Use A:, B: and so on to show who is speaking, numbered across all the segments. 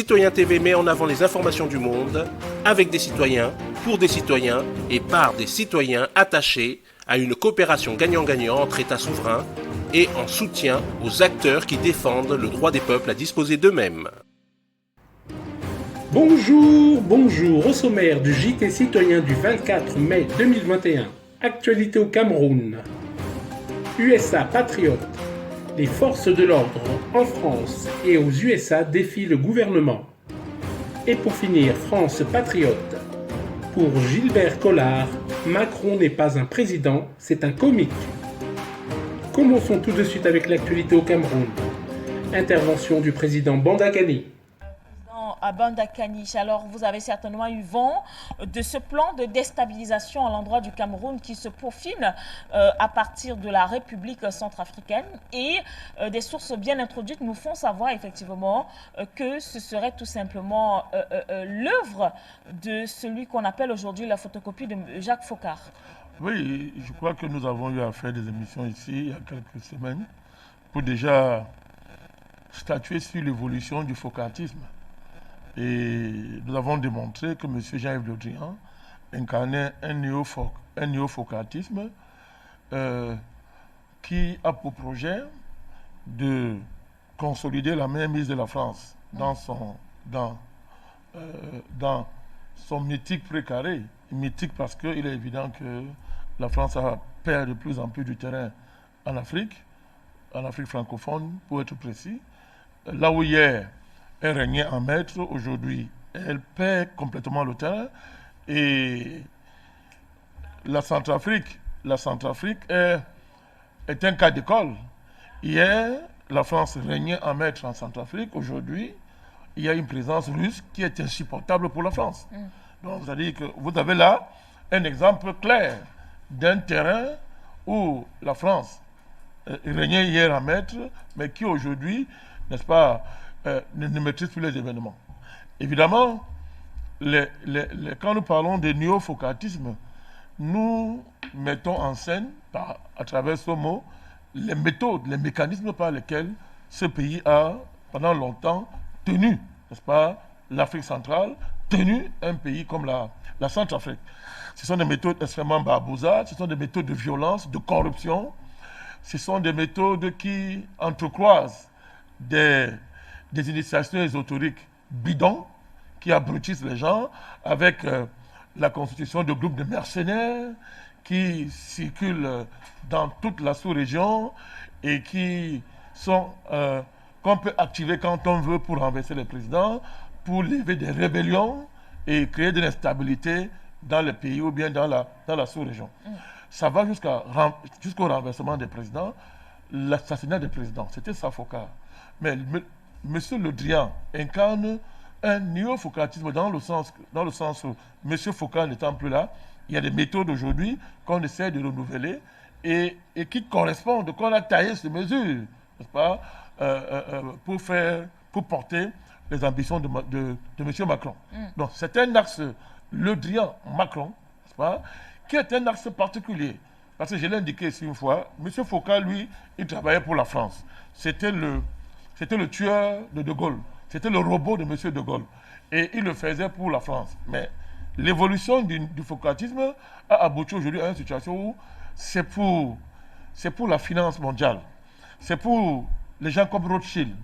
A: Citoyen TV met en avant les informations du monde, avec des citoyens, pour des citoyens et par des citoyens attachés à une coopération gagnant-gagnant entre États souverains et en soutien aux acteurs qui défendent le droit des peuples à disposer d'eux-mêmes.
B: Bonjour, au sommaire du JT citoyen du 24 mai 2021. Actualité au Cameroun. USA patriote. Les forces de l'ordre en France et aux USA défient le gouvernement. Et pour finir, France patriote. Pour Gilbert Collard, Macron n'est pas un président, c'est un comique. Commençons tout de suite avec l'actualité au Cameroun. Intervention du président Bandakani.
C: À Bandakani. Alors, vous avez certainement eu vent de ce plan de déstabilisation à l'endroit du Cameroun qui se profile à partir de la République centrafricaine et des sources bien introduites nous font savoir effectivement que ce serait tout simplement l'œuvre de celui qu'on appelle aujourd'hui la photocopie de Jacques Foccart.
D: Oui, je crois que nous avons eu à faire des émissions ici il y a quelques semaines pour déjà statuer sur l'évolution du foccartisme. Et nous avons démontré que M. Jean-Yves Le Drian incarnait un néo-foccartisme qui a pour projet de consolider la mainmise de la France dans son mythique précaré. Mythique parce qu'il est évident que la France perd de plus en plus du terrain en Afrique francophone pour être précis. Là où hier, elle régnait en maître, aujourd'hui, elle perd complètement le terrain. Et la Centrafrique est un cas d'école. Hier, la France régnait en maître en Centrafrique. Aujourd'hui, il y a une présence russe qui est insupportable pour la France. Donc, c'est-à-dire que vous avez là un exemple clair d'un terrain où la France régnait hier en maître, mais qui aujourd'hui, n'est-ce pas, ne maîtrise plus les événements. Évidemment, quand nous parlons de néo-foccartisme, nous mettons en scène, à travers ce mot, les méthodes, les mécanismes par lesquels ce pays a, pendant longtemps, tenu, n'est-ce pas, l'Afrique centrale, tenu un pays comme la Centrafrique. Ce sont des méthodes extrêmement barbouzardes, ce sont des méthodes de violence, de corruption, ce sont des méthodes qui entrecroisent des initiations ésotériques bidons qui abrutissent les gens avec la constitution de groupes de mercenaires qui circulent dans toute la sous-région et qui sont qu'on peut activer quand on veut pour renverser les présidents, pour lever des rébellions et créer de l'instabilité dans le pays ou bien dans la sous-région. Ça va jusqu'au renversement des présidents, l'assassinat des présidents. C'était ça, Foccart. Mais M. Le Drian incarne un néo-foccartisme dans le sens où M. Foccart n'étant plus là, il y a des méthodes aujourd'hui qu'on essaie de renouveler et qui correspondent, qu'on a taillé ces mesures, n'est-ce pas, pour porter les ambitions de M. Macron. Donc c'est un axe Le Drian-Macron, n'est-ce pas, qui est un axe particulier. Parce que je l'ai indiqué ici une fois, M. Foccart, lui, il travaillait pour la France. C'était le tueur de Gaulle. C'était le robot de M. de Gaulle. Et il le faisait pour la France. Mais l'évolution du foccartisme a abouti aujourd'hui à une situation où c'est pour la finance mondiale. C'est pour les gens comme Rothschild.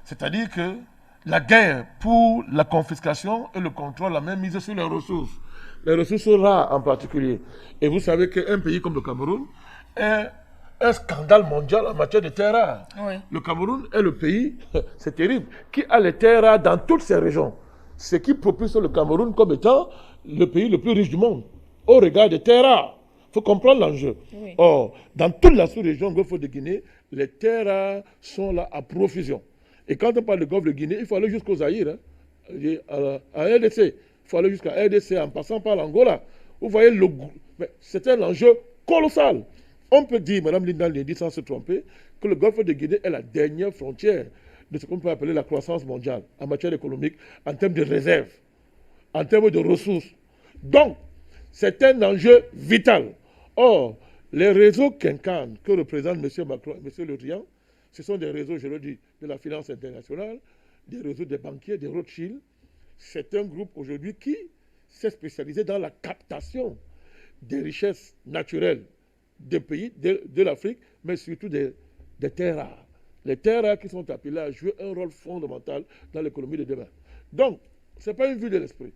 D: C'est-à-dire que la guerre pour la confiscation et le contrôle, la même mise sur les ressources rares en particulier. Et vous savez qu'un pays comme le Cameroun est un scandale mondial en matière de terres rares. Oui. Le Cameroun est le pays, c'est terrible, qui a les terres rares dans toutes ces régions. Ce qui propulse le Cameroun comme étant le pays le plus riche du monde, au regard des terres rares. Il faut comprendre l'enjeu. Oui. Or, dans toute la sous-région Golfe de Guinée, les terres rares sont là à profusion. Et quand on parle de Golfe de Guinée, il faut aller jusqu'au Zaïre, à RDC. Il faut aller jusqu'à RDC en passant par l'Angola. Vous voyez, c'est un enjeu colossal. On peut dire, Mme Linda l'a dit sans se tromper, que le Golfe de Guinée est la dernière frontière de ce qu'on peut appeler la croissance mondiale en matière économique, en termes de réserves, en termes de ressources. Donc, c'est un enjeu vital. Or, les réseaux qu'incarne, que représente M. Macron et M. Le Drian, ce sont des réseaux, je le dis, de la finance internationale, des réseaux des banquiers, des Rothschild. C'est un groupe aujourd'hui qui s'est spécialisé dans la captation des richesses naturelles des pays, de l'Afrique, mais surtout des terres rares. Les terres rares qui sont appelées à jouer un rôle fondamental dans l'économie de demain. Donc, ce n'est pas une vue de l'esprit.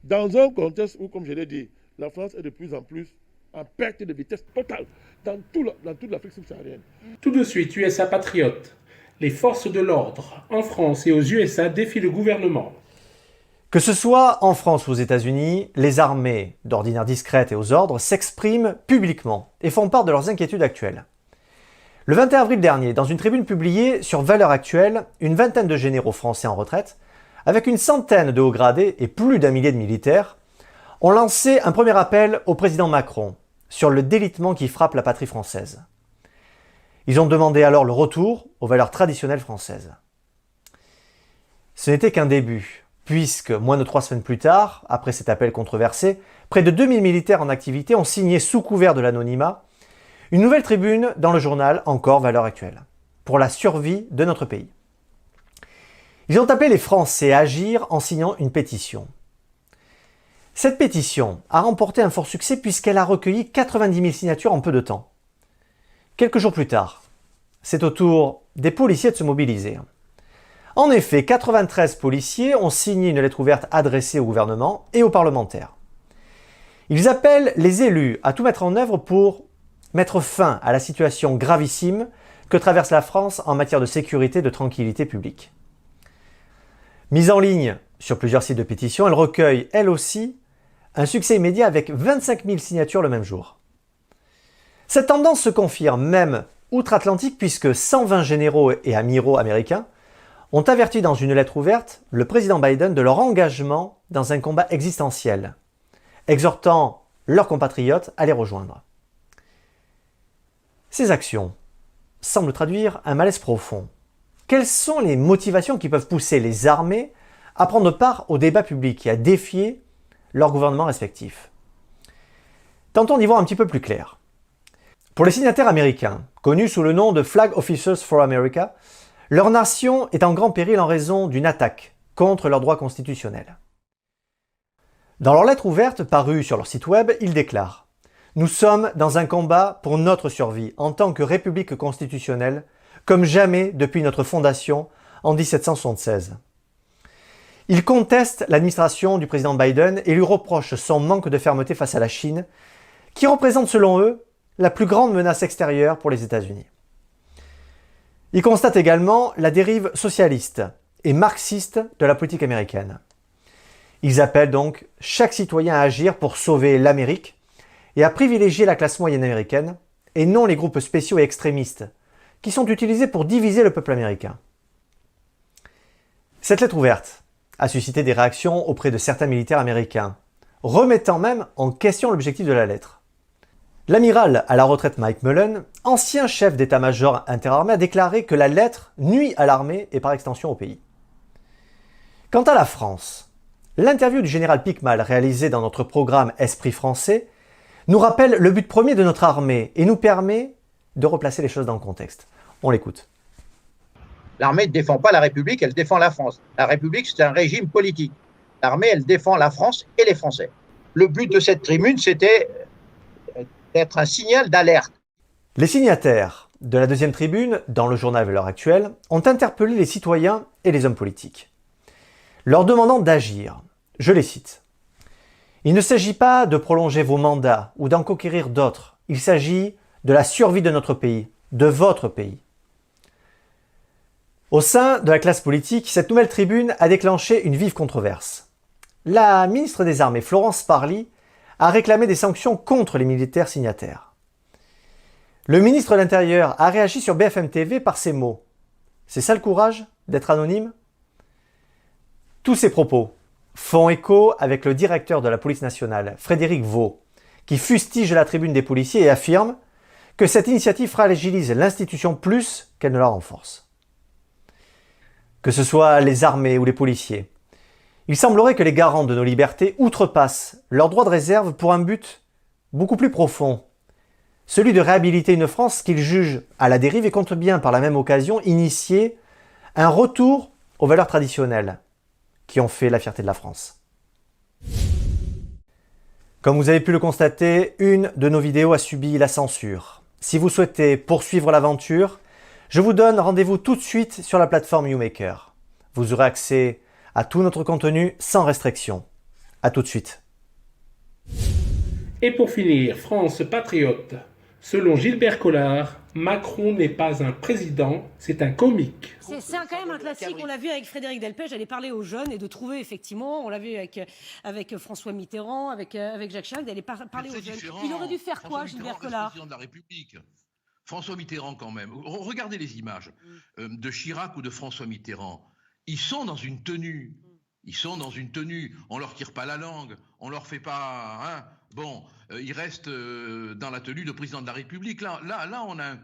D: Dans un contexte où, comme je l'ai dit, la France est de plus en plus en perte de vitesse totale dans toute l'Afrique subsaharienne.
B: Tout de suite, USA Patriote. Les forces de l'ordre en France et aux USA défient le gouvernement.
E: Que ce soit en France ou aux États-Unis, les armées, d'ordinaire discrètes et aux ordres, s'expriment publiquement et font part de leurs inquiétudes actuelles. Le 21 avril dernier, dans une tribune publiée sur Valeurs Actuelles, une vingtaine de généraux français en retraite, avec une centaine de hauts gradés et plus d'un millier de militaires, ont lancé un premier appel au président Macron sur le délitement qui frappe la patrie française. Ils ont demandé alors le retour aux valeurs traditionnelles françaises. Ce n'était qu'un début, puisque moins de 3 semaines plus tard, après cet appel controversé, près de 2000 militaires en activité ont signé sous couvert de l'anonymat une nouvelle tribune dans le journal Encore Valeurs Actuelles, pour la survie de notre pays. Ils ont appelé les Français à agir en signant une pétition. Cette pétition a remporté un fort succès puisqu'elle a recueilli 90 000 signatures en peu de temps. Quelques jours plus tard, c'est au tour des policiers de se mobiliser. En effet, 93 policiers ont signé une lettre ouverte adressée au gouvernement et aux parlementaires. Ils appellent les élus à tout mettre en œuvre pour mettre fin à la situation gravissime que traverse la France en matière de sécurité et de tranquillité publique. Mise en ligne sur plusieurs sites de pétition, elle recueille, elle aussi, un succès immédiat avec 25 000 signatures le même jour. Cette tendance se confirme même outre-Atlantique puisque 120 généraux et amiraux américains ont averti dans une lettre ouverte le président Biden de leur engagement dans un combat existentiel, exhortant leurs compatriotes à les rejoindre. Ces actions semblent traduire un malaise profond. Quelles sont les motivations qui peuvent pousser les armées à prendre part au débat public et à défier leurs gouvernements respectifs? Tentons d'y voir un petit peu plus clair. Pour les signataires américains, connus sous le nom de Flag Officers for America, leur nation est en grand péril en raison d'une attaque contre leurs droits constitutionnels. Dans leur lettre ouverte parue sur leur site web, ils déclarent « Nous sommes dans un combat pour notre survie en tant que république constitutionnelle, comme jamais depuis notre fondation en 1776. » Ils contestent l'administration du président Biden et lui reprochent son manque de fermeté face à la Chine, qui représente selon eux la plus grande menace extérieure pour les États-Unis. Ils constatent également la dérive socialiste et marxiste de la politique américaine. Ils appellent donc chaque citoyen à agir pour sauver l'Amérique et à privilégier la classe moyenne américaine et non les groupes spéciaux et extrémistes qui sont utilisés pour diviser le peuple américain. Cette lettre ouverte a suscité des réactions auprès de certains militaires américains, remettant même en question l'objectif de la lettre. L'amiral à la retraite Mike Mullen, ancien chef d'état-major interarmée, a déclaré que la lettre nuit à l'armée et par extension au pays. Quant à la France, l'interview du général Picmal réalisée dans notre programme Esprit français nous rappelle le but premier de notre armée et nous permet de replacer les choses dans le contexte. On l'écoute.
F: L'armée ne défend pas la République, elle défend la France. La République, c'est un régime politique. L'armée, elle défend la France et les Français. Le but de cette tribune, c'était d'être un signal d'alerte.
E: Les signataires de la deuxième tribune, dans le journal Valeurs Actuelles, ont interpellé les citoyens et les hommes politiques, leur demandant d'agir. Je les cite. « Il ne s'agit pas de prolonger vos mandats ou d'en conquérir d'autres. Il s'agit de la survie de notre pays, de votre pays. » Au sein de la classe politique, cette nouvelle tribune a déclenché une vive controverse. La ministre des Armées, Florence Parly, a réclamé des sanctions contre les militaires signataires. Le ministre de l'Intérieur a réagi sur BFM TV par ces mots. C'est ça le courage d'être anonyme? Tous ces propos font écho avec le directeur de la police nationale, Frédéric Vaux, qui fustige la tribune des policiers et affirme que cette initiative fragilise l'institution plus qu'elle ne la renforce. Que ce soit les armées ou les policiers, il semblerait que les garants de nos libertés outrepassent leur droit de réserve pour un but beaucoup plus profond, celui de réhabiliter une France qu'ils jugent à la dérive et comptent bien par la même occasion initier un retour aux valeurs traditionnelles qui ont fait la fierté de la France. Comme vous avez pu le constater, une de nos vidéos a subi la censure. Si vous souhaitez poursuivre l'aventure, je vous donne rendez-vous tout de suite sur la plateforme YouMaker. Vous aurez accès à tout notre contenu sans restriction. À tout de suite.
B: Et pour finir, France patriote. Selon Gilbert Collard, Macron n'est pas un président, c'est un comique.
G: C'est quand même un classique, on l'a vu avec Frédéric Delpech, d'aller parler aux jeunes et de trouver effectivement, on l'a vu avec François Mitterrand, avec Jacques Chirac, d'aller parler aux jeunes. Il aurait dû faire quoi, Gilbert Collard?
H: Président de la République. François Mitterrand quand même. Regardez les images de Chirac ou de François Mitterrand. Ils sont dans une tenue. Ils sont dans une tenue. On leur tire pas la langue. On leur fait pas... Hein, bon, ils restent dans la tenue de président de la République. Là on a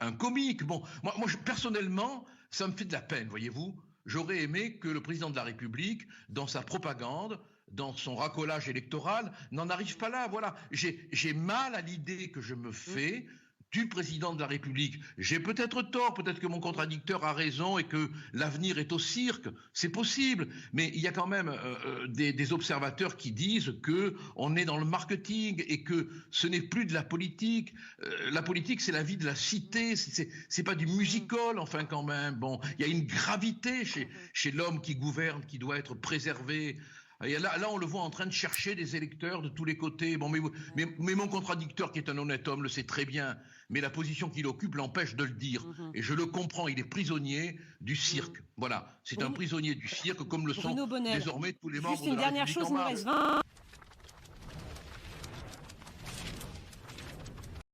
H: un comique. Bon, moi personnellement, ça me fait de la peine, voyez-vous. J'aurais aimé que le président de la République, dans sa propagande, dans son racolage électoral, n'en arrive pas là. Voilà. J'ai mal à l'idée que je me fais du président de la République. J'ai peut-être tort, peut-être que mon contradicteur a raison et que l'avenir est au cirque. C'est possible. Mais il y a quand même des observateurs qui disent que on est dans le marketing et que ce n'est plus de la politique. La politique, c'est la vie de la cité. C'est pas du musical, enfin, quand même. Bon, il y a une gravité chez l'homme qui gouverne, qui doit être préservé. Et là, on le voit en train de chercher des électeurs de tous les côtés. Bon, mais mon contradicteur, qui est un honnête homme, le sait très bien. Mais la position qu'il occupe l'empêche de le dire. Et je le comprends, il est prisonnier du cirque. Voilà, c'est un prisonnier du cirque, comme le sont désormais tous les membres de la République en marche.